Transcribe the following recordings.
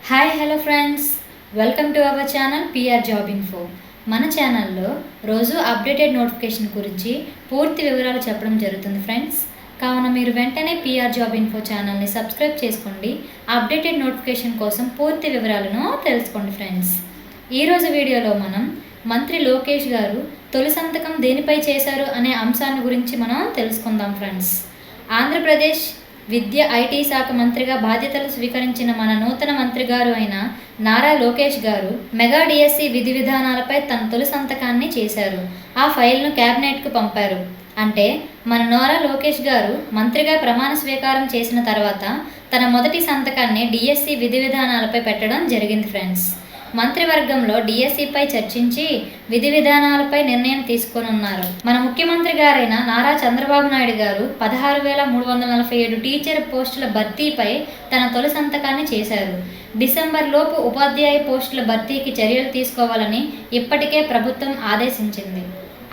Hi hello friends, welcome to our channel PR job info. మన ఛానల్లో రోజు updated notification గురించి పూర్తి వివరాలు చెప్పడం జరుగుతుంది ఫ్రెండ్స్. కావున మీరు వెంటనే పిఆర్ జాబ్ ఇన్ఫో ఛానల్ని సబ్స్క్రైబ్ చేసుకోండి. అప్డేటెడ్ నోటిఫికేషన్ కోసం పూర్తి వివరాలను తెలుసుకోండి ఫ్రెండ్స్. ఈరోజు వీడియోలో మనం మంత్రి లోకేష్ గారు తొలి సంతకం దేనిపై చేశారు అనే అంశాన్ని గురించి మనం తెలుసుకుందాం ఫ్రెండ్స్. ఆంధ్రప్రదేశ్ విద్య ఐటీ శాఖ మంత్రిగా బాధ్యతలు స్వీకరించిన మన నూతన మంత్రి గారు అయిన నారా లోకేష్ గారు మెగా డిఎస్సి విధి విధానాలపై తన తొలి సంతకాన్ని చేశారు. ఆ ఫైల్ను క్యాబినెట్కు పంపారు. అంటే మన నారా లోకేష్ గారు మంత్రిగా ప్రమాణ స్వీకారం చేసిన తర్వాత తన మొదటి సంతకాన్ని డిఎస్సి విధి విధానాలపై పెట్టడం జరిగింది ఫ్రెండ్స్. మంత్రివర్గంలో డిఎస్సిపై చర్చించి విధి విధానాలపై నిర్ణయం తీసుకోనున్నారు. మన ముఖ్యమంత్రి గారైన నారా చంద్రబాబు నాయుడు గారు 16,347 టీచర్ పోస్టుల భర్తీపై తన తొలి సంతకాన్ని చేశారు. డిసెంబర్ లోపు ఉపాధ్యాయ పోస్టుల భర్తీకి చర్యలు తీసుకోవాలని ఇప్పటికే ప్రభుత్వం ఆదేశించింది.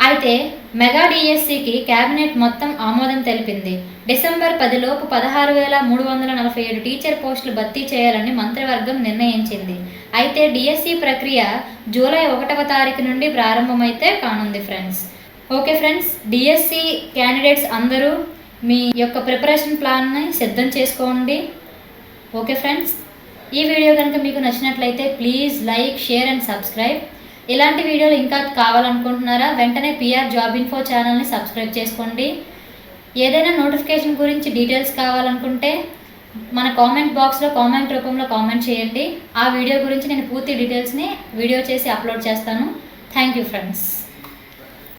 అయితే మెగా డిఎస్సికి కేబినెట్ మొత్తం ఆమోదం తెలిపింది. డిసెంబర్ 10 లోపు 16,347 టీచర్ పోస్టులు భర్తీ చేయాలని మంత్రివర్గం నిర్ణయించింది. అయితే డిఎస్సి ప్రక్రియ జూలై 1వ తారీఖు నుండి ప్రారంభమైతే కానుంది friends. Okay friends, DSC candidates అందరూ మీ యొక్క ప్రిపరేషన్ ప్లాన్ని సిద్ధం చేసుకోండి. ఓకే ఫ్రెండ్స్, ఈ వీడియో కనుక మీకు నచ్చినట్లయితే please like, share and subscribe. ఇలాంటి వీడియోలు ఇంకా కావాలనుకుంటున్నారా? వెంటనే పిఆర్ జాబ్ ఇన్ఫో ఛానల్ని సబ్స్క్రైబ్ చేసుకోండి. ఏదైనా నోటిఫికేషన్ గురించి డీటెయిల్స్ కావాలనుకుంటే మన కామెంట్ బాక్స్లో కామెంట్ రూపంలో కామెంట్ చేయండి. ఆ వీడియో గురించి నేను పూర్తి డీటెయిల్స్ని వీడియో చేసి అప్లోడ్ చేస్తాను. Thank you friends.